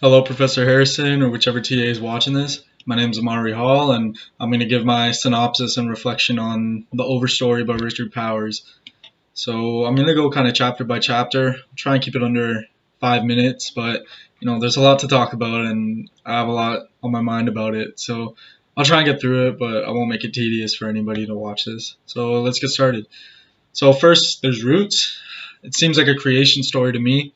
Hello, Professor Harrison, or whichever TA is watching this. My name is Amar Rihal, and I'm going to give my synopsis and reflection on the Overstory by Richard Powers. So I'm going to go kind of chapter by chapter. Try and keep it under 5 minutes, but there's a lot to talk about, and I have a lot on my mind about it. So I'll try and get through it, but I won't make it tedious for anybody to watch this. So let's get started. So first, there's Roots. It seems like a creation story to me.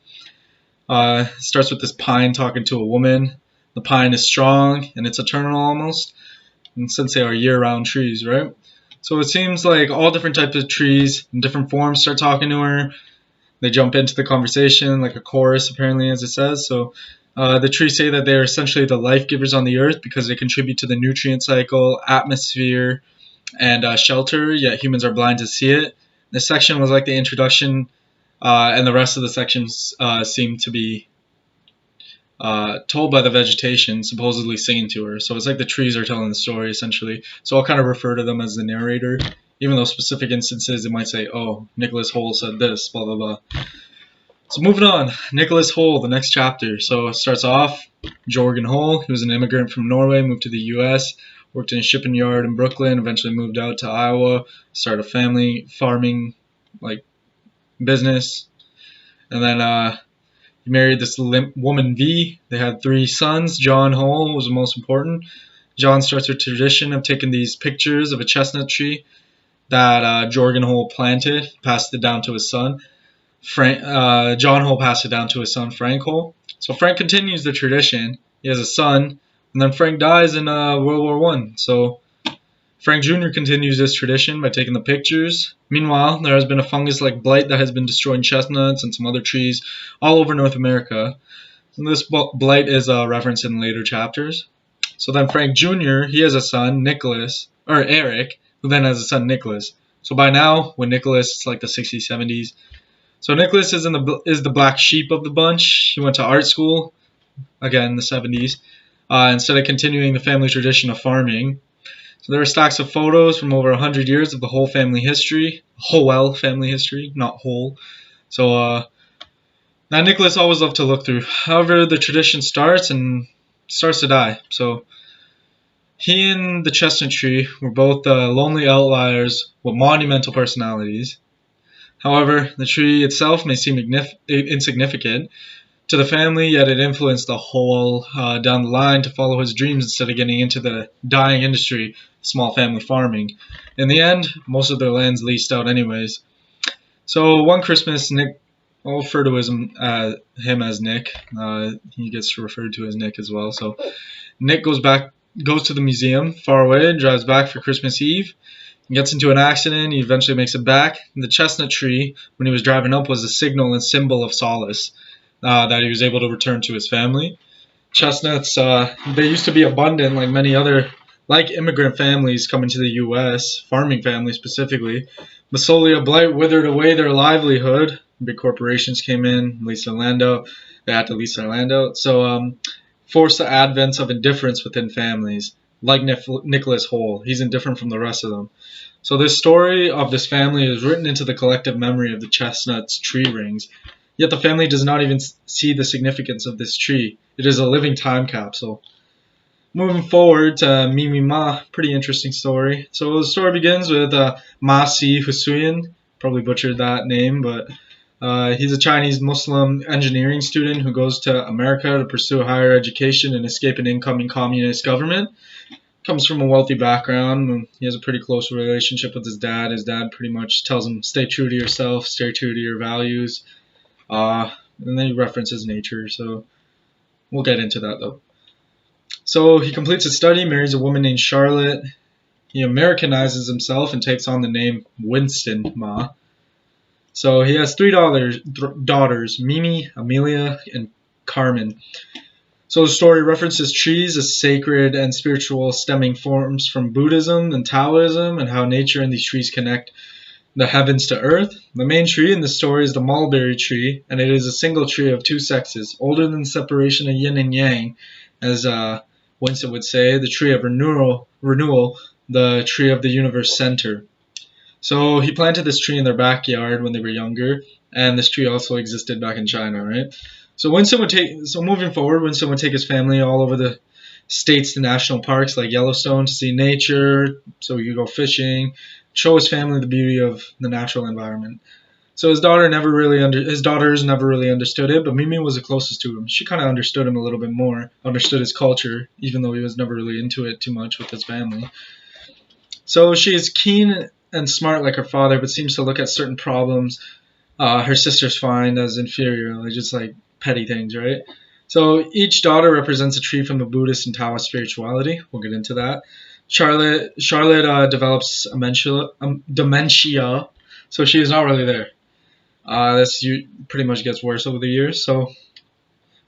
It starts with this pine talking to a woman. The pine is strong and it's eternal almost, and since they are year-round trees, right? So it seems like all different types of trees in different forms start talking to her. They jump into the conversation like a chorus, apparently, as it says. So the trees say that they are essentially the life givers on the earth because they contribute to the nutrient cycle, atmosphere, and shelter, yet humans are blind to see it. This section was like the introduction, and the rest of the sections seem to be told by the vegetation, supposedly singing to her. So it's like the trees are telling the story, essentially. So I'll kind of refer to them as the narrator, even though specific instances it might say, oh, Nicholas Hole said this, blah, blah, blah. So moving on, Nicholas Hole, the next chapter. So it starts off, Jorgen Hole, he was an immigrant from Norway, moved to the U.S., worked in a shipping yard in Brooklyn, eventually moved out to Iowa, started a family farming business, and then he married this woman V. They had 3 sons. John Hole was the most important. John starts a tradition of taking these pictures of a chestnut tree that Jorgen Hole planted, passed it down to his son. John Hole passed it down to his son, Frank Hole. So Frank continues the tradition. He has a son, and then Frank dies in World War I. So Frank Jr. continues this tradition by taking the pictures. Meanwhile, there has been a fungus-like blight that has been destroying chestnuts and some other trees all over North America. And this blight is referenced in later chapters. So then Frank Jr., he has a son, Eric, who then has a son, Nicholas. So by now, when Nicholas, it's like the 60s, 70s. So Nicholas is the black sheep of the bunch. He went to art school, again, the 70s, instead of continuing the family tradition of farming. So there are stacks of photos from over 100 years of the Hole family history. Howell family history, not Hole. So now Nicholas always loved to look through. However, the tradition starts to die. So he and the chestnut tree were both lonely outliers with monumental personalities. However, the tree itself may seem insignificant to the family, yet it influenced the Hole down the line to follow his dreams instead of getting into the dying industry, small family farming. In the end, most of their land's leased out anyways. So one Christmas, Nick, I'll refer to him as Nick. He gets referred to as Nick as well. So Nick goes to the museum far away and drives back for Christmas Eve. He gets into an accident. He eventually makes it back. And the chestnut tree, when he was driving up, was a signal and symbol of solace. That he was able to return to his family. Chestnuts, they used to be abundant like many other, like immigrant families coming to the U.S., farming families specifically, but slowly a blight withered away their livelihood. Big corporations came in, leased their land out. They had to lease their land out. So forced the advent of indifference within families, like Nicholas Hole. He's indifferent from the rest of them. So this story of this family is written into the collective memory of the chestnut's tree rings. Yet the family does not even see the significance of this tree. It is a living time capsule. Moving forward to Mimi Ma, pretty interesting story. So the story begins with Ma Si Husuyan, probably butchered that name, but he's a Chinese Muslim engineering student who goes to America to pursue higher education and escape an incoming communist government. Comes from a wealthy background, and he has a pretty close relationship with his dad. His dad pretty much tells him, stay true to yourself, stay true to your values. And then he references nature, so we'll get into that though. So he completes his study, marries a woman named Charlotte. He Americanizes himself and takes on the name Winston Ma. So he has 3 daughters, Mimi, Amelia, and Carmen. So the story references trees as sacred and spiritual stemming forms from Buddhism and Taoism, and how nature and these trees connect the heavens to earth. The main tree in the story is the mulberry tree, and it is a single tree of 2 sexes, older than the separation of yin and yang, as Winston would say, the tree of renewal, the tree of the universe center. So he planted this tree in their backyard when they were younger, and this tree also existed back in China, right? So moving forward, Winston would take his family all over the states to national parks like Yellowstone to see nature, so he could go fishing, show his family the beauty of the natural environment. So his daughters never really understood it, but Mimi was the closest to him. She kind of understood him a little bit more, understood his culture, even though he was never really into it too much with his family. So she is keen and smart like her father, but seems to look at certain problems her sisters find as inferior, like just like petty things, right? So each daughter represents a tree from the Buddhist and Taoist spirituality. We'll get into that. Charlotte develops dementia, so she is not really there. Pretty much gets worse over the years. So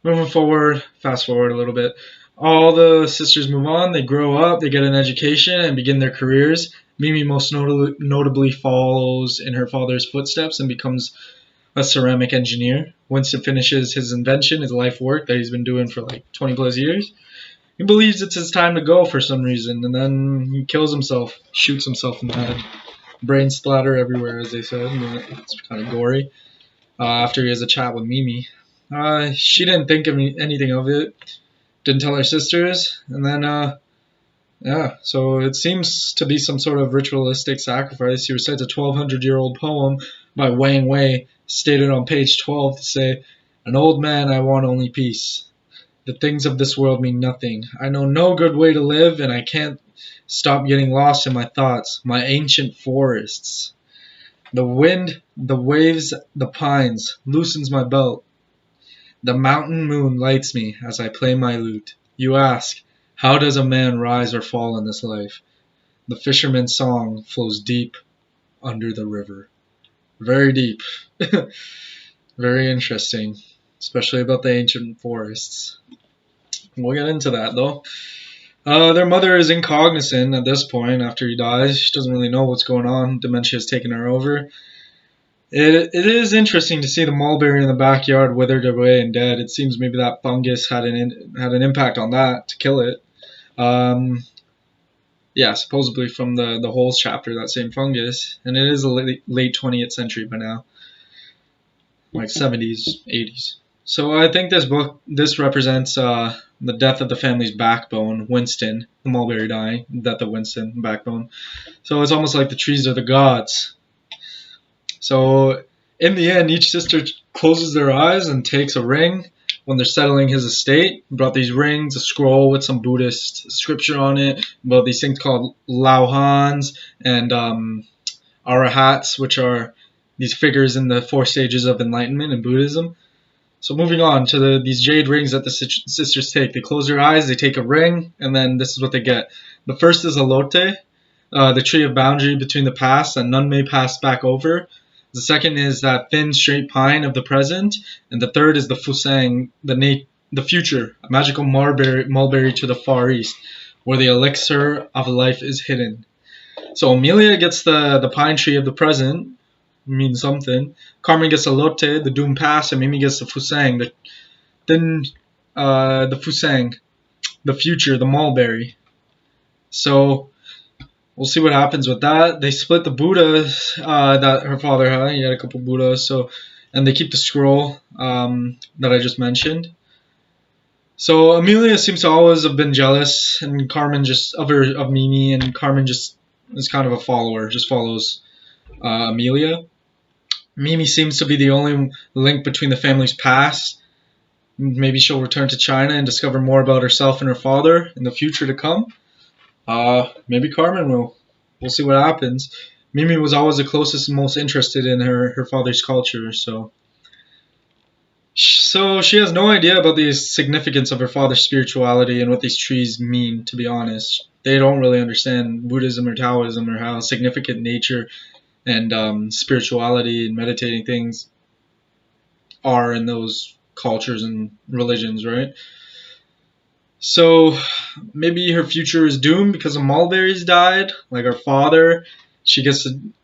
moving forward, fast forward a little bit. All the sisters move on. They grow up. They get an education and begin their careers. Mimi most notably follows in her father's footsteps and becomes a ceramic engineer. Winston finishes his invention, his life work that he's been doing for like 20 plus years. He believes it's his time to go for some reason, and then he kills himself, shoots himself in the head. Brain splatter everywhere, as they said. It's kind of gory. After he has a chat with Mimi. She didn't think of anything of it. Didn't tell her sisters. And then, so it seems to be some sort of ritualistic sacrifice. He recites a 1,200-year-old poem by Wang Wei, stated on page 12 to say, "An old man, I want only peace. The things of this world mean nothing. I know no good way to live, and I can't stop getting lost in my thoughts, my ancient forests. The wind, the waves, the pines, loosens my belt. The mountain moon lights me as I play my lute. You ask, how does a man rise or fall in this life? The fisherman's song flows deep under the river." Very deep. Very interesting, especially about the ancient forests. We'll get into that, though. Their mother is incognizant at this point after he dies. She doesn't really know what's going on. Dementia has taken her over. It is interesting to see the mulberry in the backyard withered away and dead. It seems maybe that fungus had an impact on that to kill it. Supposedly from the Holes chapter, that same fungus. And it is a late 20th century by now. Like 70s, 80s. So I think this represents the death of the family's backbone, Winston, the mulberry dying, death of Winston, backbone. So it's almost like the trees are the gods. So in the end, each sister closes their eyes and takes a ring when they're settling his estate. Brought these rings, a scroll with some Buddhist scripture on it, about these things called lauhans and arahats, which are these figures in the 4 stages of enlightenment in Buddhism. So moving on to these jade rings that the sisters take. They close their eyes, they take a ring, and then this is what they get. The first is elote, the tree of boundary between the past that none may pass back over. The second is that thin, straight pine of the present. And the third is the fusang, the future, a magical mulberry to the far east, where the elixir of life is hidden. So Amelia gets the pine tree of the present, means something. Carmen gets elote, the doom past, and Mimi gets the fusang, the fusang, the future, the mulberry. So we'll see what happens with that. They split the Buddhas that her father had. He had a couple Buddhas, and they keep the scroll that I just mentioned. So Amelia seems to always have been jealous, and Carmen of Mimi, and Carmen just is kind of a follower, just follows Amelia. Mimi seems to be the only link between the family's past. Maybe she'll return to China and discover more about herself and her father in the future to come. Maybe Carmen will. We'll see what happens. Mimi was always the closest and most interested in her father's culture, so she has no idea about the significance of her father's spirituality and what these trees mean, to be honest. They don't really understand Buddhism or Taoism or how significant nature and spirituality and meditating things are in those cultures and religions, right? So maybe her future is doomed because the mulberries died, like her father.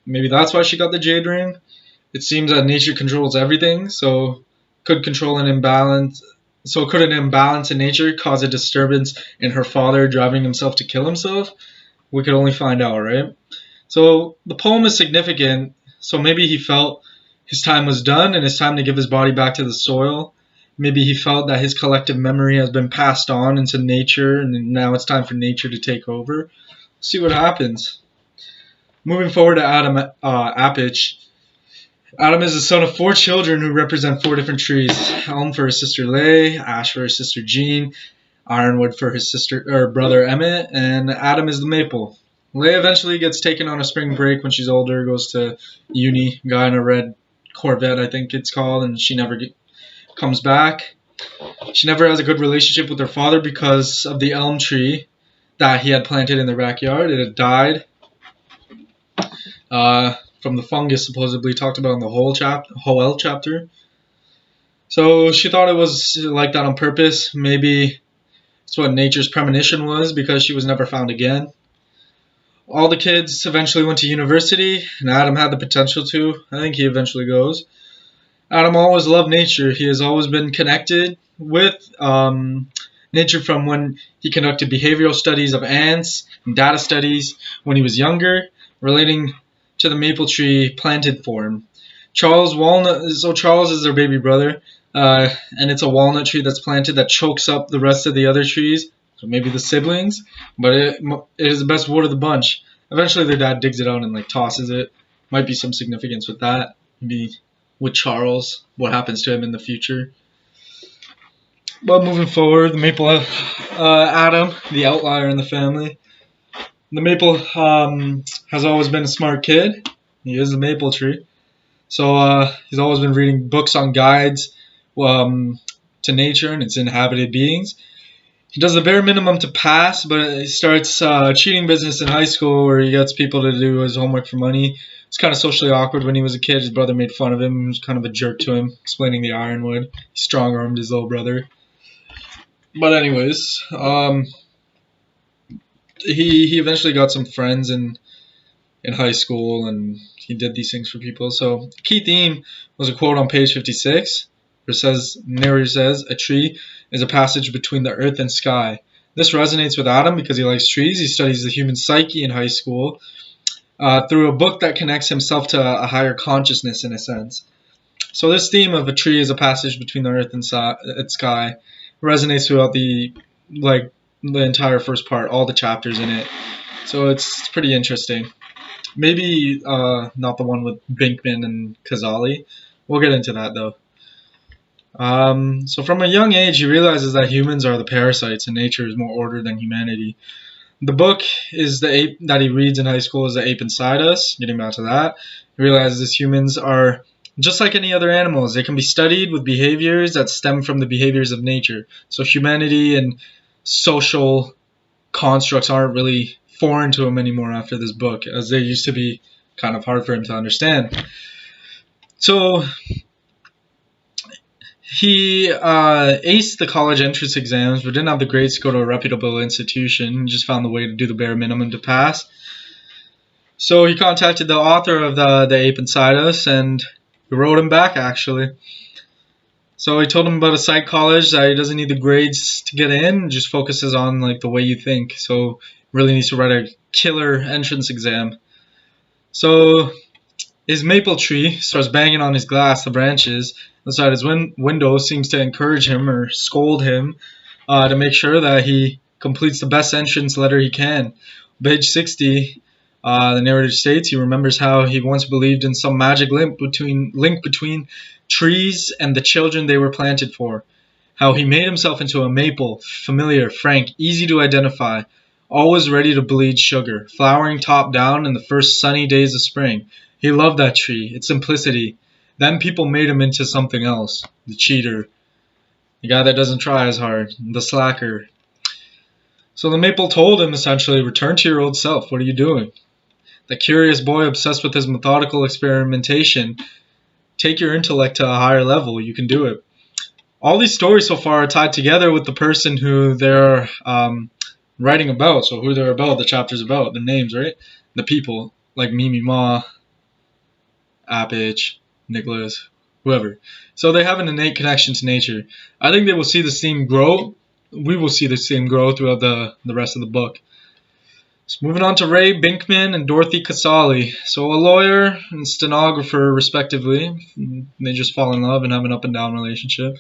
Maybe that's why she got the jade ring. It seems that nature controls everything, so could an imbalance in nature cause a disturbance in her father driving himself to kill himself? We could only find out, right? So the poem is significant. So maybe he felt his time was done and it's time to give his body back to the soil. Maybe he felt that his collective memory has been passed on into nature, and now it's time for nature to take over. See what happens. Moving forward to Adam Apich. Adam is the son of 4 children who represent 4 different trees. Elm for his sister Leigh, Ash for his sister Jean, Ironwood for his brother Emmett, and Adam is the maple. Leigh eventually gets taken on a spring break when she's older, goes to uni, guy in a red Corvette, I think it's called, and she never comes back. She never has a good relationship with her father because of the elm tree that he had planted in their backyard. It had died from the fungus supposedly talked about in the Hoel chapter. So she thought it was like that on purpose. Maybe it's what nature's premonition was, because she was never found again. All the kids eventually went to university, and Adam had the potential to. I think he eventually goes. Adam always loved nature. He has always been connected with nature from when he conducted behavioral studies of ants and data studies when he was younger, relating to the maple tree planted for him. Charles is their baby brother, and it's a walnut tree that's planted that chokes up the rest of the other trees, so maybe the siblings, but it is the best wood of the bunch. Eventually their dad digs it out and like tosses it. Might be some significance with that. Maybe with Charles, what happens to him in the future. But moving forward, the maple Adam, the outlier in the family. The maple has always been a smart kid. He is the maple tree. So he's always been reading books on guides to nature and its inhabited beings. He does the bare minimum to pass, but he starts a cheating business in high school where he gets people to do his homework for money. It's kind of socially awkward when he was a kid. His brother made fun of him. He was kind of a jerk to him, explaining the ironwood. He strong-armed his little brother. But anyways, he eventually got some friends in high school, and he did these things for people. So key theme was a quote on page 56, where narrator says, "A tree is a passage between the earth and sky." This resonates with Adam because he likes trees. He studies the human psyche in high school through a book that connects himself to a higher consciousness in a sense. So this theme of a tree is a passage between the earth and sky resonates throughout the entire first part, all the chapters in it. So it's pretty interesting. Maybe not the one with Binkman and Kazali. We'll get into that though. So from a young age, he realizes that humans are the parasites and nature is more ordered than humanity. The book is the ape that he reads in high school is The Ape Inside Us. Getting back to that, he realizes humans are just like any other animals. They can be studied with behaviors that stem from the behaviors of nature. So humanity and social constructs aren't really foreign to him anymore after this book, as they used to be kind of hard for him to understand. So he aced the college entrance exams, but didn't have the grades to go to a reputable institution. He just found the way to do the bare minimum to pass. So he contacted the author of the Ape Inside Us, and he wrote him back, actually. So he told him about a psych college that he doesn't need the grades to get in, just focuses on like the way you think. So really needs to write a killer entrance exam. So his maple tree starts banging on his glass, the branches outside his window seems to encourage him or scold him to make sure that he completes the best entrance letter he can. Page 60, the narrator states he remembers how he once believed in some magic link between trees and the children they were planted for. How he made himself into a maple, familiar, frank, easy to identify, always ready to bleed sugar, flowering top down in the first sunny days of spring. He loved that tree, its simplicity. Then people made him into something else. The cheater. The guy that doesn't try as hard. The slacker. So the maple told him essentially, return to your old self. What are you doing? The curious boy obsessed with his methodical experimentation. Take your intellect to a higher level. You can do it. All these stories so far are tied together with the person who they're writing about. So who they're about, the chapter's about, the names, right? The people, like Mimi Ma, Apich, Nicholas, whoever. So they have an innate connection to nature. I think they will see this theme grow. We will see this theme grow throughout the rest of the book. So moving on to Ray Binkman and Dorothy Casali. So a lawyer and stenographer, respectively. They just fall in love and have an up and down relationship.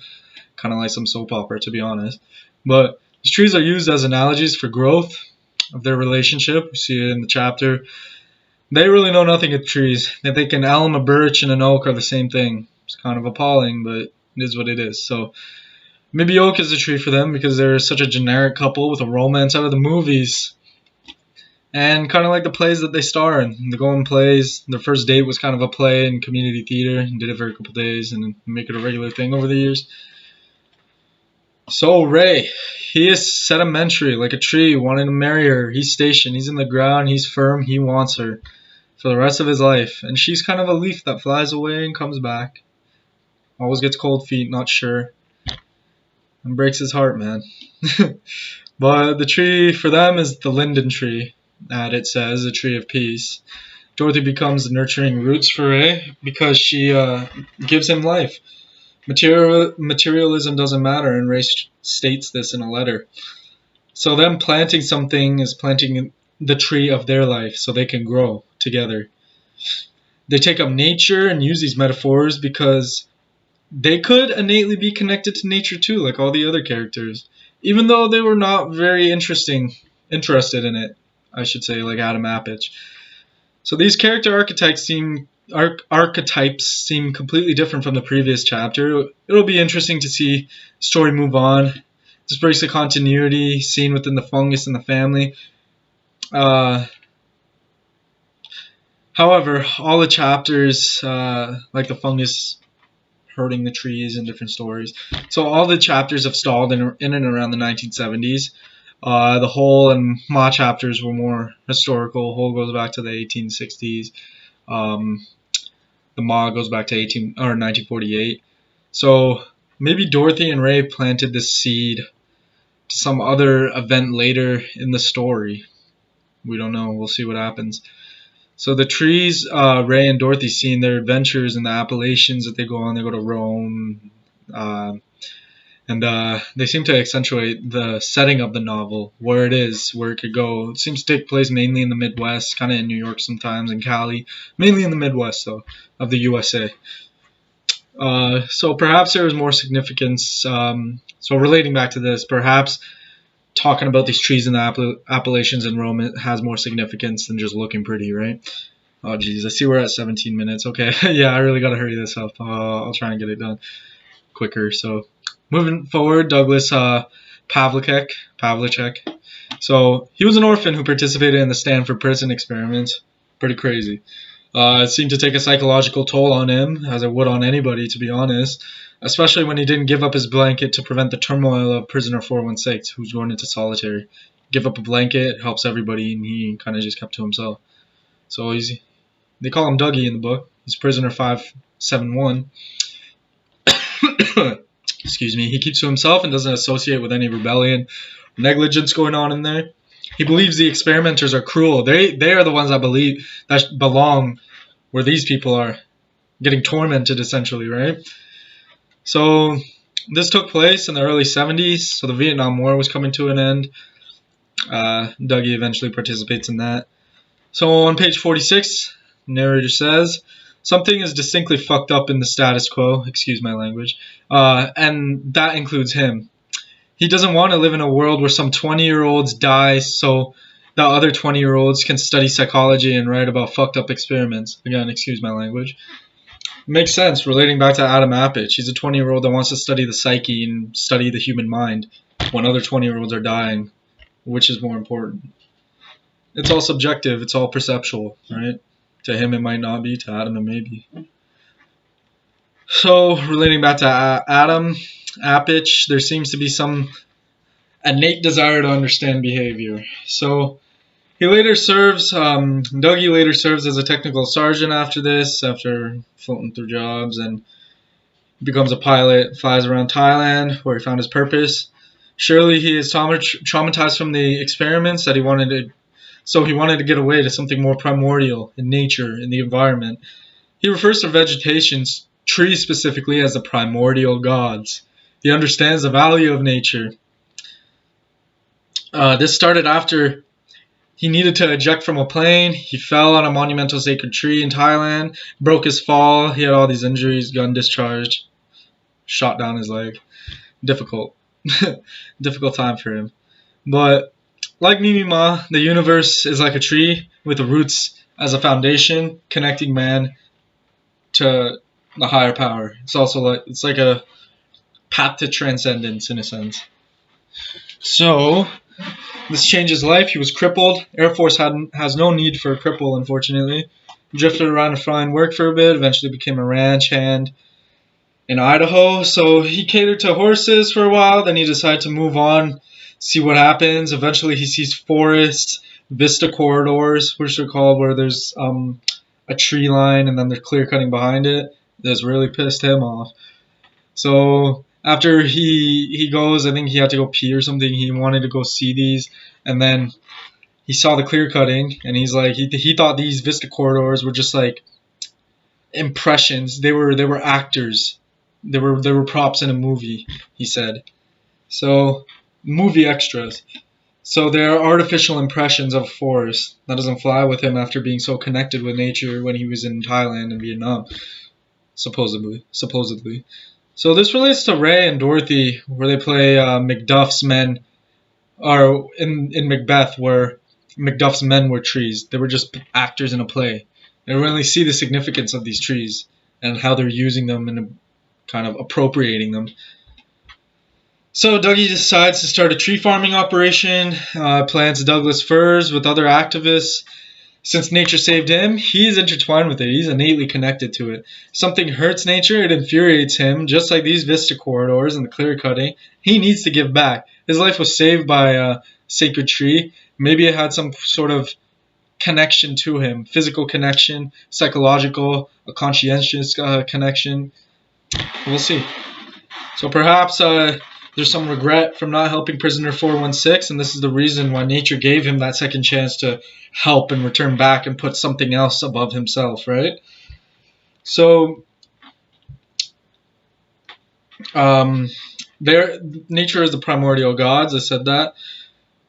kind of like some soap opera, to be honest. But these trees are used as analogies for growth of their relationship. We see it in the chapter. They really know nothing of trees. They think an elm, a birch, and an oak are the same thing. It's kind of appalling, but it is what it is. So maybe oak is a tree for them because they're such a generic couple with a romance out of the movies. And kind of like the plays that they star in. The Golden Plays, their first date was kind of a play in community theater, and did it for a couple days and make it a regular thing over the years. So Ray, he is sedimentary, like a tree, wanting to marry her. He's stationed, he's in the ground, he's firm, he wants her for the rest of his life. And she's kind of a leaf that flies away and comes back. Always gets cold feet, not sure. And breaks his heart, man. But the tree for them is the linden tree. That it says, a tree of peace. Dorothy becomes the nurturing roots for Ray because she gives him life. Materialism doesn't matter, and Ray states this in a letter. So them planting something is planting the tree of their life so they can grow together. They take up nature and use these metaphors because they could innately be connected to nature too, like all the other characters. Even though they were not very interested in it. I should say, like Adam Appich. So these character archetypes seem completely different from the previous chapter. It'll be interesting to see the story move on. This breaks the continuity seen within the fungus and the family. However, all the chapters, like the fungus hurting the trees and different stories. So all the chapters have stalled in and around the 1970s. The Hole and Ma chapters were more historical. Hole goes back to the 1860s. The Ma goes back to 1948. So maybe Dorothy and Ray planted this seed to some other event later in the story. We don't know. We'll see what happens. So the trees Ray and Dorothy see in their adventures in the Appalachians that they go on. They go to Rome. And they seem to accentuate the setting of the novel, where it is, where it could go. It seems to take place mainly in the Midwest, kind of in New York sometimes, in Cali. Mainly in the Midwest, though, of the USA. So perhaps there is more significance. So relating back to this, perhaps talking about these trees in the Appalachians in Rome has more significance than just looking pretty, right? Oh, geez, I see we're at 17 minutes. Okay, yeah, I really got to hurry this up. I'll try and get it done quicker, so... Moving forward, Douglas Pavlicek. So he was an orphan who participated in the Stanford prison experiments. Pretty crazy. It seemed to take a psychological toll on him, as it would on anybody, to be honest. Especially when he didn't give up his blanket to prevent the turmoil of prisoner 416, who's going into solitary. Give up a blanket, helps everybody, and he kind of just kept to himself. So they call him Dougie in the book. He's prisoner 571. Excuse me, he keeps to himself and doesn't associate with any rebellion or negligence going on in there. He believes the experimenters are cruel. They are the ones that belong where these people are getting tormented, essentially, right? So this took place in the early 70s, so the Vietnam War was coming to an end. Dougie eventually participates in that. So on page 46, the narrator says, something is distinctly fucked up in the status quo, excuse my language, and that includes him. He doesn't want to live in a world where some 20-year-olds die so the other 20-year-olds can study psychology and write about fucked up experiments. Again, excuse my language. Makes sense, relating back to Adam Appich. He's a 20-year-old that wants to study the psyche and study the human mind when other 20-year-olds are dying. Which is more important? It's all subjective, it's all perceptual, right? To him it might not be, to Adam it may be. So, relating back to Adam Appich, there seems to be some innate desire to understand behavior. So, he later serves, Dougie later serves as a technical sergeant after this, after floating through jobs, and becomes a pilot, flies around Thailand, where he found his purpose. Surely he is traumatized from the experiments that he wanted to get away to something more primordial in nature, in the environment. He refers to vegetation, trees specifically, as the primordial gods. He understands the value of nature. This started after he needed to eject from a plane. He fell on a monumental sacred tree in Thailand, broke his fall. He had all these injuries, gun discharged, shot down his leg. difficult, difficult time for him. But like Mimima, the universe is like a tree with the roots as a foundation, connecting man to the higher power. It's also like a path to transcendence in a sense. So this changed his life. He was crippled. Air Force has no need for a cripple, unfortunately. He drifted around to find work for a bit. Eventually became a ranch hand in Idaho. So he catered to horses for a while. Then he decided to move on, see what happens. Eventually he sees forests, vista corridors, which are called, where there's a tree line and then they're clear cutting behind it. This really pissed him off. So after he goes, I think he had to go pee or something. He wanted to go see these, and then he saw the clear cutting, and he's like, he thought these vista corridors were just like impressions. They were actors. They were props in a movie. He said, so movie extras. So they're artificial impressions of a forest. That doesn't fly with him after being so connected with nature when he was in Thailand and Vietnam, supposedly. So this relates to Ray and Dorothy, where they play Macduff's men, or in Macbeth, where Macduff's men were trees. They were just actors in a play. They don't really see the significance of these trees and how they're using them and kind of appropriating them. So Dougie decides to start a tree farming operation, plants Douglas firs with other activists. Since nature saved him, he's intertwined with it. He's innately connected to it. Something hurts nature, it infuriates him, just like these vista corridors and the clear cutting. He needs to give back. His life was saved by a sacred tree. Maybe it had some sort of connection to him, physical connection, psychological, a conscientious connection. We'll see. So perhaps there's some regret from not helping prisoner 416, and this is the reason why nature gave him that second chance to help and return back and put something else above himself, right? So nature is the primordial gods. I said that.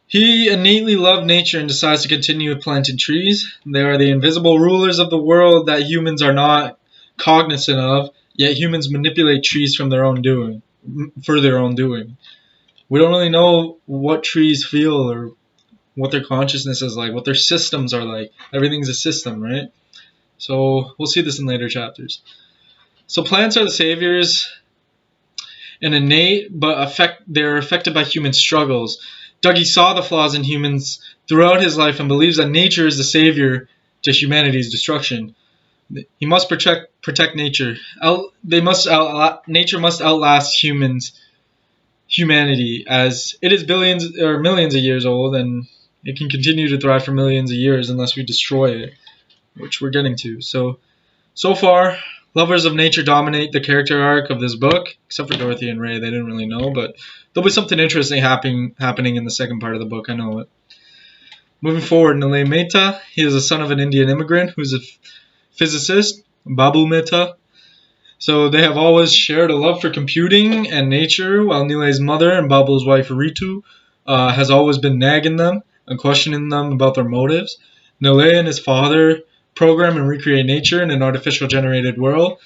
He innately loved nature and decides to continue planting trees. They are the invisible rulers of the world that humans are not cognizant of, yet humans manipulate trees from their own doing, for their own doing. We don't really know what trees feel or what their consciousness is like, what their systems are like. Everything's a system, right? So we'll see this in later chapters. So plants are the saviors and innate, but they're affected by human struggles. Dougie saw the flaws in humans throughout his life and believes that nature is the savior to humanity's destruction. He must protect nature. Nature must outlast humanity, as it is billions or millions of years old, and it can continue to thrive for millions of years unless we destroy it, which we're getting to. So far, lovers of nature dominate the character arc of this book, except for Dorothy and Ray. They didn't really know, but there'll be something interesting happening in the second part of the book. I know it. Moving forward, Nalay Mehta. He is the son of an Indian immigrant who's a physicist, Babu Mehta. So they have always shared a love for computing and nature, while Nilay's mother and Babu's wife Ritu has always been nagging them and questioning them about their motives. Nalay and his father program and recreate nature in an artificial generated world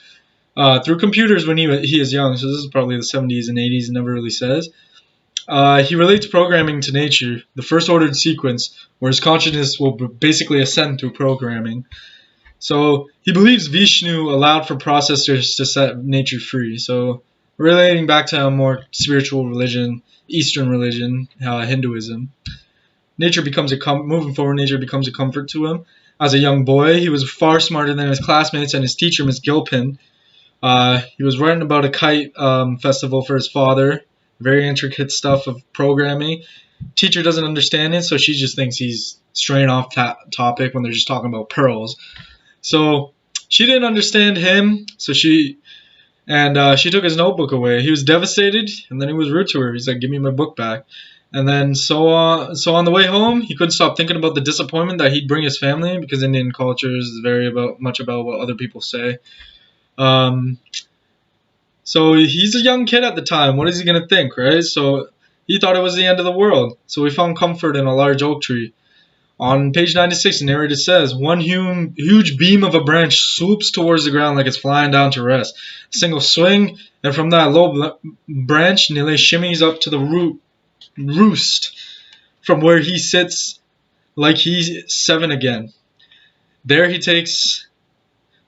through computers when he is young. So this is probably the 70s and 80s, never really says. He relates programming to nature, the first ordered sequence, where his consciousness will basically ascend through programming. So he believes Vishnu allowed for processors to set nature free. So relating back to a more spiritual religion, Eastern religion, Hinduism. Moving forward, nature becomes a comfort to him. As a young boy, he was far smarter than his classmates and his teacher, Miss Gilpin. He was writing about a kite festival for his father. Very intricate stuff of programming. Teacher doesn't understand it, so she just thinks he's straying off topic when they're just talking about pearls. So she didn't understand him, so she took his notebook away. He was devastated, and then he was rude to her. He's like, "Give me my book back." And then so on the way home, he couldn't stop thinking about the disappointment that he'd bring his family, because Indian culture is very much about what other people say. So he's a young kid at the time. What is he going to think, right? So he thought it was the end of the world. So he found comfort in a large oak tree. On page 96, the narrator says, one huge beam of a branch swoops towards the ground like it's flying down to rest. A single swing, and from that low branch, Nile shimmies up to the roost, from where he sits like he's 7 again. There he takes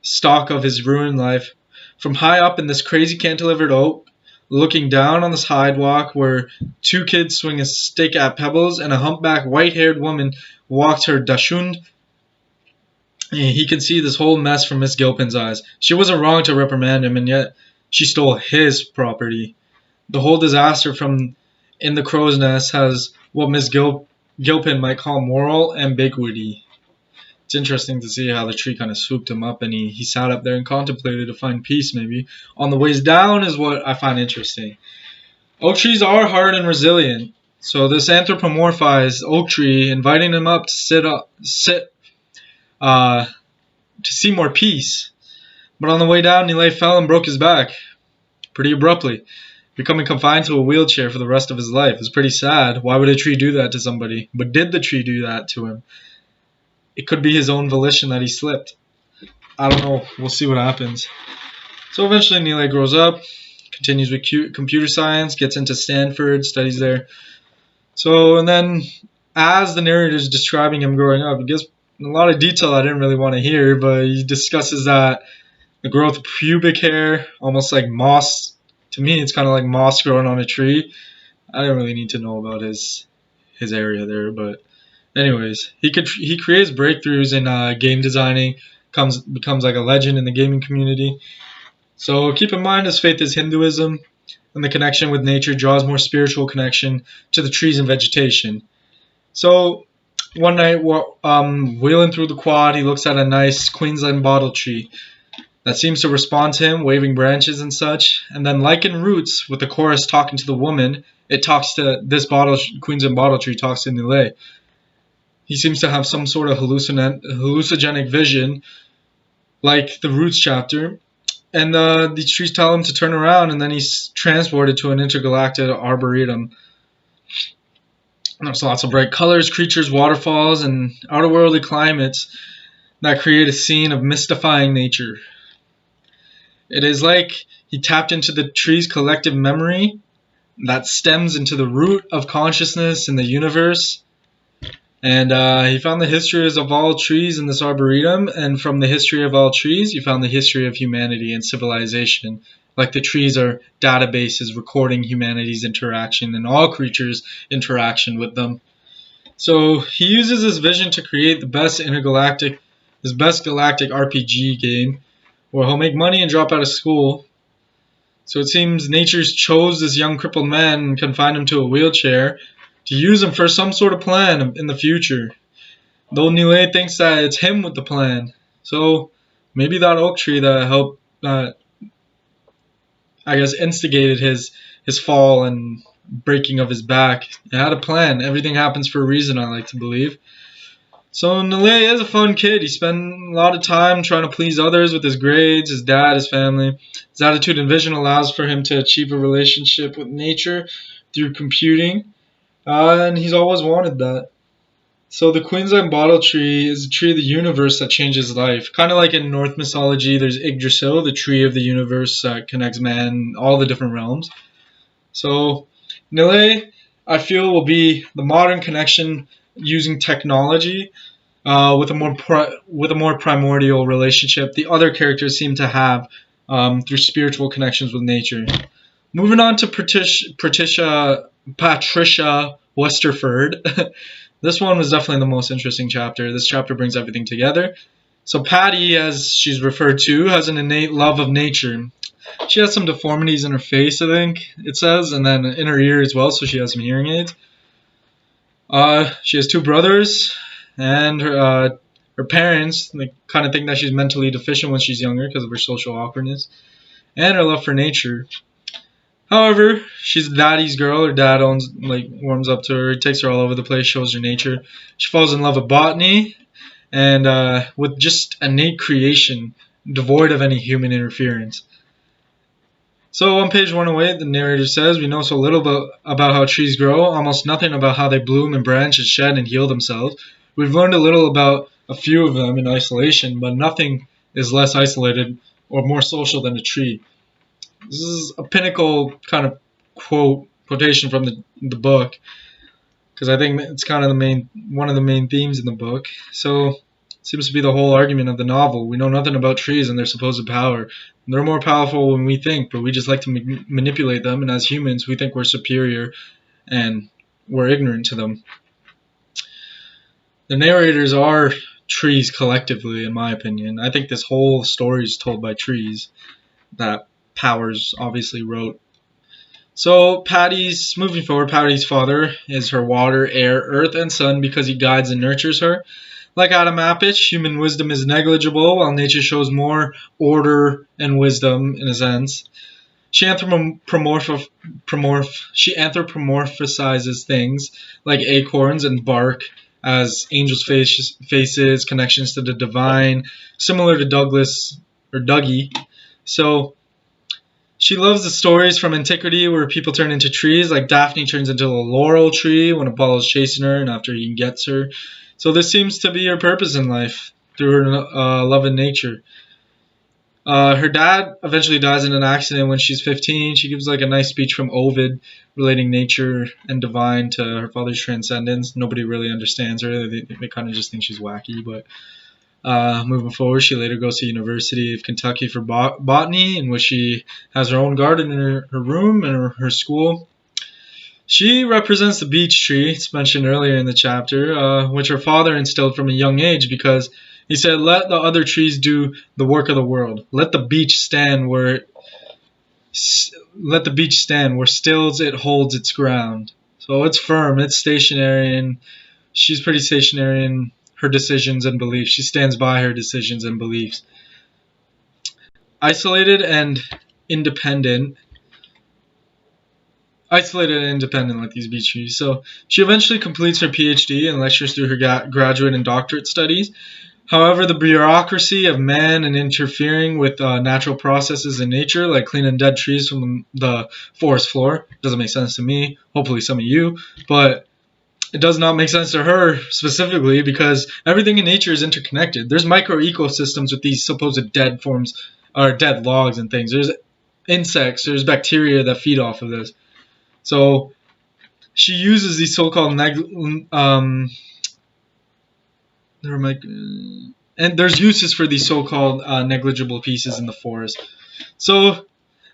stock of his ruined life. From high up in this crazy cantilevered oak, looking down on the sidewalk where 2 kids swing a stick at pebbles and a humpback white-haired woman walks her dachshund, he can see this whole mess from Miss Gilpin's eyes. She wasn't wrong to reprimand him, and yet she stole his property. The whole disaster from in the crow's nest has what Miss Gilpin might call moral ambiguity. It's interesting to see how the tree kind of swooped him up, and he sat up there and contemplated to find peace maybe. On the ways down is what I find interesting. Oak trees are hard and resilient. So this anthropomorphized oak tree inviting him up to to see more peace. But on the way down, Nile fell and broke his back pretty abruptly, becoming confined to a wheelchair for the rest of his life. It's pretty sad. Why would a tree do that to somebody? But did the tree do that to him? It could be his own volition that he slipped. I don't know. We'll see what happens. So eventually Nile grows up, continues with computer science, gets into Stanford, studies there. So, and then as the narrator is describing him growing up, he gives a lot of detail I didn't really want to hear, but he discusses that the growth of pubic hair, almost like moss. To me, it's kind of like moss growing on a tree. I didn't really need to know about his area there, but anyways, he creates breakthroughs in game designing, becomes like a legend in the gaming community. So keep in mind his faith is Hinduism, and the connection with nature draws more spiritual connection to the trees and vegetation. So one night, wheeling through the quad, he looks at a nice Queensland bottle tree that seems to respond to him, waving branches and such. And then, like in Roots, with the chorus talking to the woman, it talks to this Queensland bottle tree talks to Nile. He seems to have some sort of hallucinogenic vision, like the Roots chapter. And the trees tell him to turn around, and then he's transported to an intergalactic arboretum. And there's lots of bright colors, creatures, waterfalls, and outerworldly climates that create a scene of mystifying nature. It is like he tapped into the tree's collective memory that stems into the root of consciousness in the universe. And he found the histories of all trees in this arboretum, and from the history of all trees, you found the history of humanity and civilization. Like the trees are databases recording humanity's interaction and all creatures' interaction with them. So he uses his vision to create his best galactic RPG game, where he'll make money and drop out of school. So it seems nature's chose this young crippled man and confined him to a wheelchair to use him for some sort of plan in the future. Though Nile thinks that it's him with the plan. So maybe that oak tree that helped, instigated his fall and breaking of his back. It had a plan. Everything happens for a reason, I like to believe. So Nile is a fun kid. He spent a lot of time trying to please others with his grades, his dad, his family. His attitude and vision allows for him to achieve a relationship with nature through computing. And he's always wanted that. So the Queensland bottle tree is a tree of the universe that changes life. Kind of like in Norse mythology, there's Yggdrasil, the tree of the universe that connects man, all the different realms. So Nile, I feel, will be the modern connection using technology with a more primordial relationship the other characters seem to have through spiritual connections with nature. Moving on to Patricia Westerford. This one was definitely the most interesting chapter. This chapter brings everything together. So Patty, as she's referred to, has an innate love of nature. She has some deformities in her face, I think it says, and then in her ear as well, so she has some hearing aids. She has 2 brothers, and her parents kind of think that she's mentally deficient when she's younger because of her social awkwardness, and her love for nature. However, she's daddy's girl. Her dad warms up to her. He takes her all over the place, shows her nature. She falls in love with botany and with just innate creation, devoid of any human interference. So on page 108, the narrator says, we know so little about how trees grow, almost nothing about how they bloom and branch and shed and heal themselves. We've learned a little about a few of them in isolation, but nothing is less isolated or more social than a tree. This is a pinnacle kind of quotation from the book, because I think it's kind of one of the main themes in the book. So it seems to be the whole argument of the novel. We know nothing about trees and their supposed power. They're more powerful than we think, but we just like to manipulate them, and as humans we think we're superior and we're ignorant to them. The narrators are trees collectively, in my opinion. I think this whole story is told by trees that Powers obviously wrote. So moving forward, Patty's father is her water, air, earth, and sun because he guides and nurtures her. Like Adam Appich, human wisdom is negligible, while nature shows more order and wisdom in a sense. She anthropomorphizes things like acorns and bark as angels' faces, connections to the divine, similar to Dougie. So she loves the stories from antiquity where people turn into trees, like Daphne turns into a laurel tree when Apollo's chasing her and after he gets her. So this seems to be her purpose in life, through her love of nature. Her dad eventually dies in an accident when she's 15. She gives like a nice speech from Ovid relating nature and divine to her father's transcendence. Nobody really understands her. They kind of just think she's wacky, but moving forward, she later goes to University of Kentucky for botany, in which she has her own garden in her room and her school. She represents the beech tree, it's mentioned earlier in the chapter, which her father instilled from a young age because he said, let the other trees do the work of the world. Let the beech stand where stills it holds its ground. So it's firm, it's stationary, and she's pretty stationary in her decisions and beliefs. She stands by her decisions and beliefs. Isolated and independent like these beech trees. So she eventually completes her PhD and lectures through her graduate and doctorate studies. However, the bureaucracy of man and interfering with natural processes in nature, like cleaning dead trees from the forest floor, doesn't make sense to me. Hopefully some of you, but it does not make sense to her specifically because everything in nature is interconnected. There's micro ecosystems with these supposed dead forms or dead logs and things. There's insects, there's bacteria that feed off of this. So she uses these so-called and there's uses for these so-called negligible pieces in the forest. So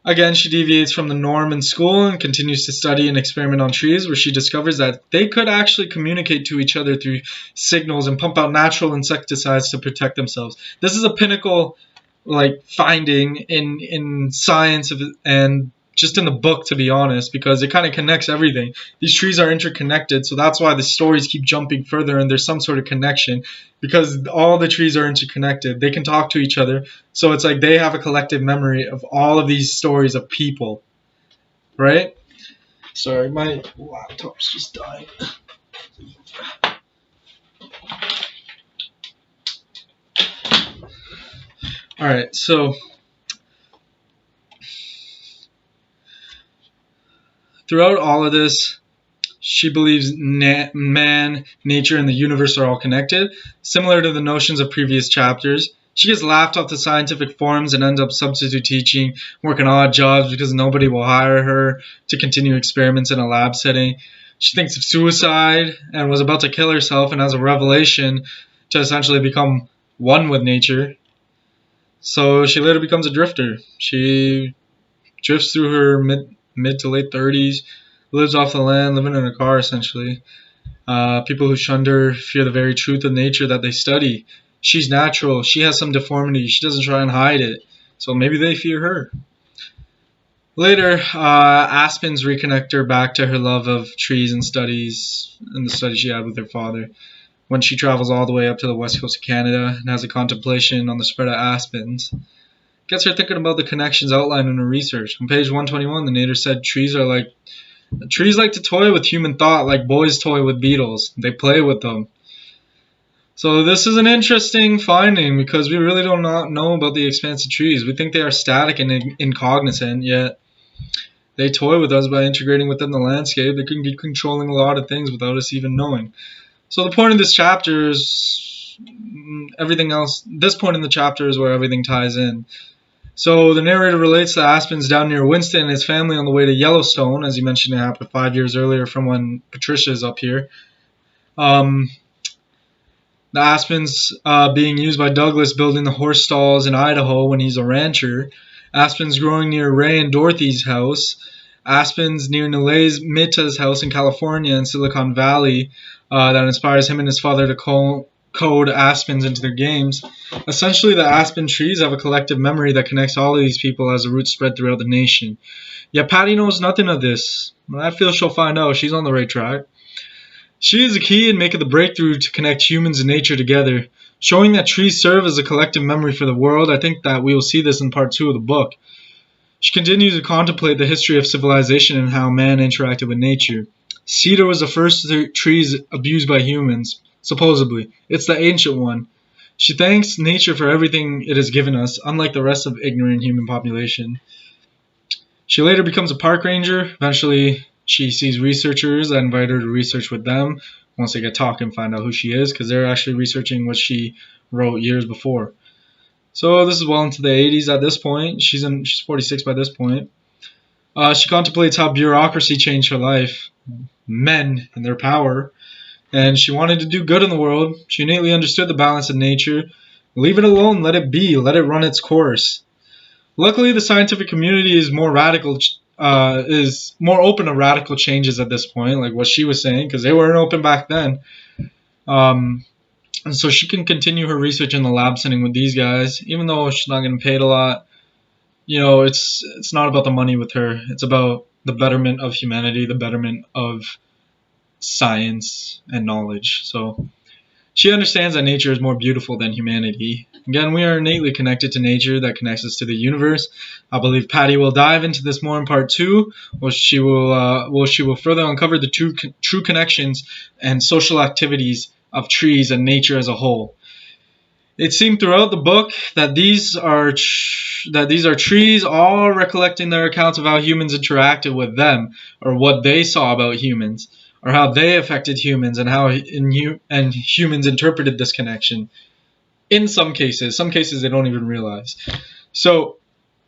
again, she deviates from the norm in school and continues to study and experiment on trees, where she discovers that they could actually communicate to each other through signals and pump out natural insecticides to protect themselves. This is a pinnacle finding in science and just in the book, to be honest, because it kind of connects everything. These trees are interconnected, so that's why the stories keep jumping further and there's some sort of connection, because all the trees are interconnected. They can talk to each other, so it's like they have a collective memory of all of these stories of people, right? Sorry, my laptop's just dying. Alright, so throughout all of this, she believes man, nature, and the universe are all connected, similar to the notions of previous chapters. She gets laughed off the scientific forums and ends up substitute teaching, working odd jobs because nobody will hire her to continue experiments in a lab setting. She thinks of suicide and was about to kill herself and has a revelation to essentially become one with nature. So she later becomes a drifter. She drifts through her mid to late 30s, lives off the land, living in a car essentially. People who shunned her fear the very truth of nature that they study. She's natural. She has some deformity. She doesn't try and hide it. So maybe they fear her. Later, Aspens reconnect her back to her love of trees and studies, and the studies she had with her father, when she travels all the way up to the west coast of Canada and has a contemplation on the spread of aspens. Gets her thinking about the connections outlined in her research. On page 121, the narrator said trees like to toy with human thought like boys toy with beetles. They play with them. So this is an interesting finding because we really do not know about the expansive trees. We think they are static and incognizant, yet they toy with us by integrating within the landscape. They can be controlling a lot of things without us even knowing. So the point of this chapter is everything else. This point in the chapter is where everything ties in. So the narrator relates that Aspen's down near Winston and his family on the way to Yellowstone, as you mentioned it happened 5 years earlier from when Patricia is up here. The Aspen's being used by Douglas building the horse stalls in Idaho when he's a rancher. Aspen's growing near Ray and Dorothy's house. Aspen's near Nile's Mita's house in California in Silicon Valley that inspires him and his father to code aspens into their games. Essentially, the aspen trees have a collective memory that connects all of these people as the roots spread throughout the nation. Yet Patty knows nothing of this. I feel she'll find out. She's on the right track. She is the key in making the breakthrough to connect humans and nature together. Showing that trees serve as a collective memory for the world, I think that we will see this in part 2 of the book. She continues to contemplate the history of civilization and how man interacted with nature. Cedar was the first trees abused by humans, supposedly. It's the ancient one. She thanks nature for everything it has given us, unlike the rest of ignorant human population. She later becomes a park ranger. Eventually, she sees researchers that invite her to research with them. Once they get talking and find out who she is, because they're actually researching what she wrote years before. So this is well into the 80s at this point. She's 46 by this point. She contemplates how bureaucracy changed her life, men and their power, and she wanted to do good in the world. She innately understood the balance of nature. Leave it alone, let it be, let it run its course. Luckily, the scientific community is more open to radical changes at this point, like what she was saying, because they weren't open back then. And so she can continue her research in the lab setting with these guys, even though she's not getting paid a lot. You know, it's not about the money with her. It's about the betterment of humanity, the betterment of science and knowledge. So she understands that nature is more beautiful than humanity. Again, we are innately connected to nature that connects us to the universe. I believe Patty will dive into this more in part 2, where she will further uncover the true connections and social activities of trees and nature as a whole. It seemed throughout the book that these are trees all recollecting their accounts of how humans interacted with them, or what they saw about humans, or how they affected humans, and how humans interpreted this connection. In some cases they don't even realize. So,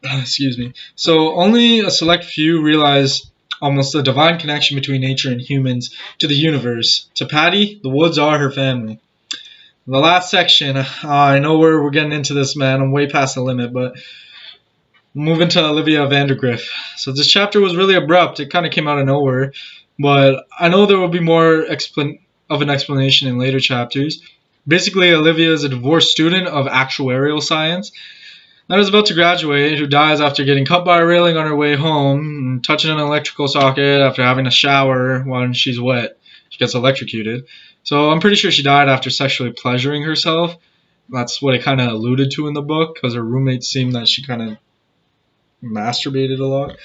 excuse me. So only a select few realize almost a divine connection between nature and humans to the universe. To Patty, the woods are her family. The last section, I know we're getting into this, man. I'm way past the limit, but moving to Olivia Vandergriff. So this chapter was really abrupt. It kind of came out of nowhere, but I know there will be more of an explanation in later chapters. Basically, Olivia is a divorced student of actuarial science that is about to graduate, who dies after getting cut by a railing on her way home and touching an electrical socket after having a shower when she's wet. She gets electrocuted. So I'm pretty sure she died after sexually pleasuring herself. That's what it kind of alluded to in the book, because her roommates seemed that she kind of masturbated a lot.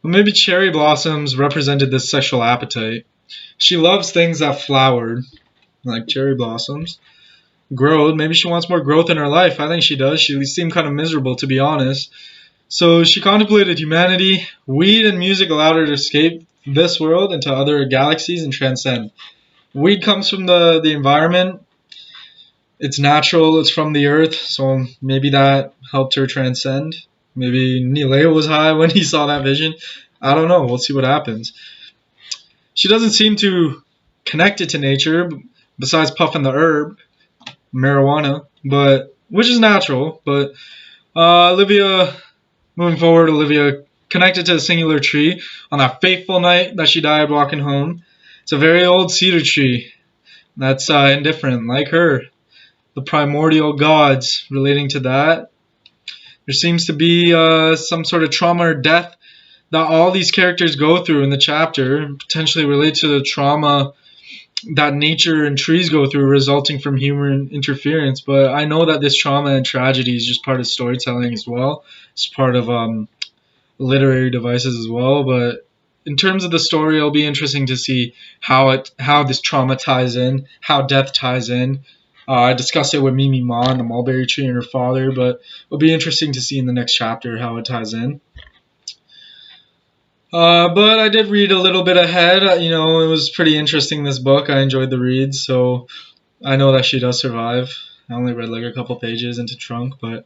But maybe cherry blossoms represented this sexual appetite. She loves things that flowered, like cherry blossoms. Growth, maybe she wants more growth in her life. I think she does. She seemed kind of miserable, to be honest. So she contemplated humanity. Weed and music allowed her to escape this world into other galaxies and transcend. Weed comes from the environment. It's natural. It's from the earth. So maybe that helped her transcend. Maybe Nileo was high when he saw that vision. I don't know. We'll see what happens. She doesn't seem to connect it to nature, besides puffing the herb, marijuana, which is natural. But Olivia connected to a singular tree on that fateful night that she died walking home. It's a very old cedar tree that's indifferent, like her. The primordial gods relating to that. There seems to be some sort of trauma or death that all these characters go through in the chapter, potentially relate to the trauma that nature and trees go through resulting from human interference. But I know that this trauma and tragedy is just part of storytelling as well. It's part of literary devices as well. But in terms of the story, it'll be interesting to see how this trauma ties in, how death ties in. I discussed it with Mimi Ma and the mulberry tree and her father, but it'll be interesting to see in the next chapter how it ties in. But I did read a little bit ahead. You know, it was pretty interesting, this book. I enjoyed the read, so I know that she does survive. I only read like a couple pages into Trunk, but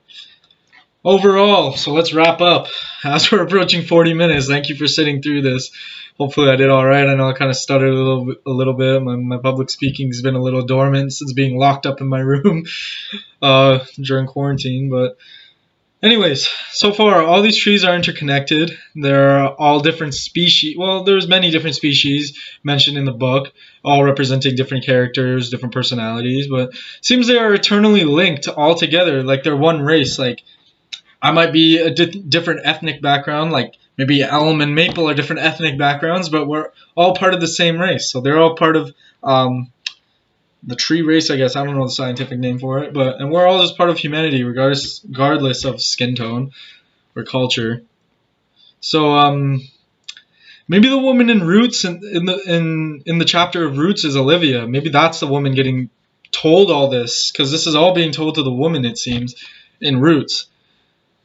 overall, so let's wrap up. As we're approaching 40 minutes, thank you for sitting through this. Hopefully I did all right. I know I kind of stuttered a little bit. My public speaking has been a little dormant since being locked up in my room during quarantine. But anyways, so far all these trees are interconnected. They're all different species. Well, there's many different species mentioned in the book, all representing different characters, different personalities. But it seems they are eternally linked all together, like they're one race. Like I might be a different ethnic background, like maybe Elm and Maple are different ethnic backgrounds, but we're all part of the same race. So they're all part of the tree race, I guess. I don't know the scientific name for it, and we're all just part of humanity, regardless of skin tone or culture. So maybe the woman in Roots in the chapter of Roots is Olivia. Maybe that's the woman getting told all this, because this is all being told to the woman, it seems, in Roots.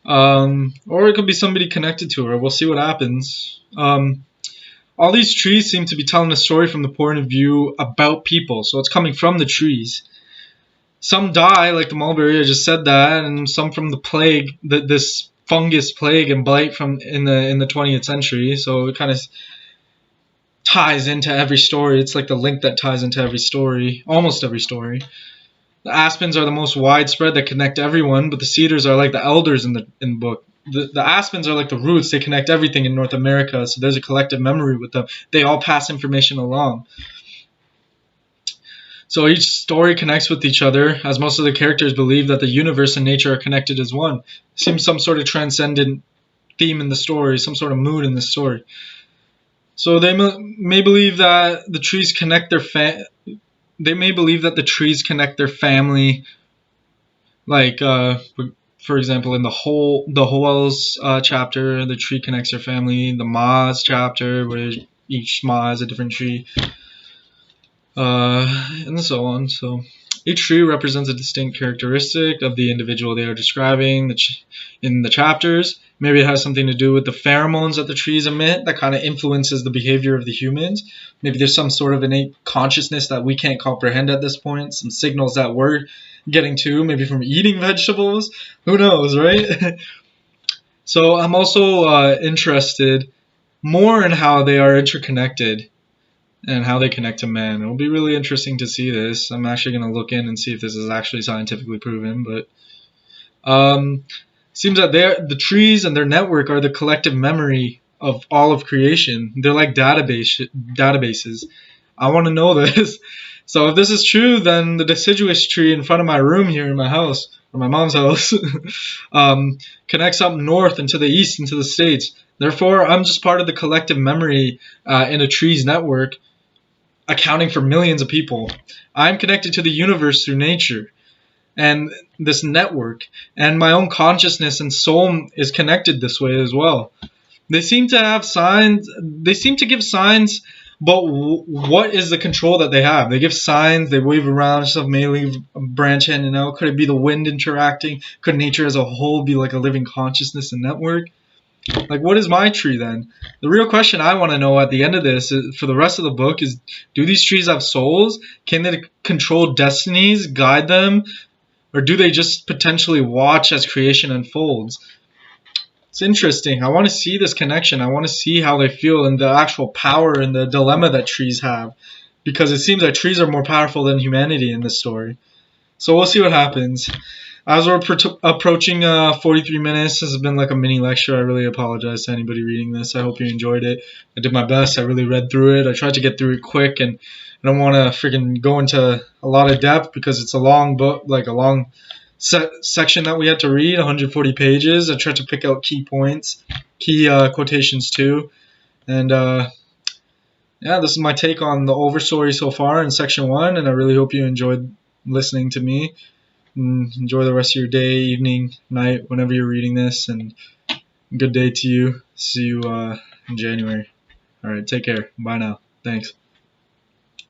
Or it could be somebody connected to her. We'll see what happens. All these trees seem to be telling a story from the point of view about people, so it's coming from the trees. Some die, like the mulberry, I just said that, and some from the plague, this fungus plague and blight from in the 20th century. So it kind of ties into every story. It's like the link that ties into every story, almost every story. The aspens are the most widespread that connect everyone, but the cedars are like the elders in the book. The aspens are like the roots. They connect everything in North America, so there's a collective memory with them. They all pass information along. So each story connects with each other, as most of the characters believe that the universe and nature are connected as one. It seems some sort of transcendent theme in the story, some sort of mood in the story. So they may believe that the trees connect their family, like for example, in the Hoel's chapter, the tree connects their family. The Ma's chapter, where each Ma is a different tree, and so on. So each tree represents a distinct characteristic of the individual they are describing in the chapters. Maybe it has something to do with the pheromones that the trees emit that kind of influences the behavior of the humans. Maybe there's some sort of innate consciousness that we can't comprehend at this point, some signals that we're getting to, maybe from eating vegetables. Who knows, right? So I'm also interested more in how they are interconnected and how they connect to man. It'll be really interesting to see this. I'm actually going to look in and see if this is actually scientifically proven, but seems that the trees and their network are the collective memory of all of creation. They're like databases. I want to know this. So if this is true, then the deciduous tree in front of my room here in my house, or my mom's house, connects up north and to the east and to the States. Therefore, I'm just part of the collective memory in a tree's network, accounting for millions of people. I'm connected to the universe through nature and this network, and my own consciousness and soul is connected this way as well. They seem to have signs. They seem to give signs, but what is the control that they have? They give signs, they wave around, stuff may leave a branch hanging out. Could it be the wind interacting? Could nature as a whole be like a living consciousness and network? Like, what is my tree then? The real question I want to know at the end of this, for the rest of the book, is do these trees have souls? Can they control destinies, guide them? Or do they just potentially watch as creation unfolds? It's interesting. I want to see this connection. I want to see how they feel and the actual power and the dilemma that trees have. Because it seems that trees are more powerful than humanity in this story. So we'll see what happens. As we're approaching 43 minutes, this has been like a mini lecture. I really apologize to anybody reading this. I hope you enjoyed it. I did my best. I really read through it. I tried to get through it quick, and I don't want to freaking go into a lot of depth because it's a long book, like a long section that we had to read, 140 pages. I tried to pick out key points, key quotations too. And yeah, this is my take on the Overstorey so far in section 1, and I really hope you enjoyed listening to me. Enjoy the rest of your day, evening, night, whenever you're reading this, and good day to you. See you in January. All right, take care. Bye now. Thanks.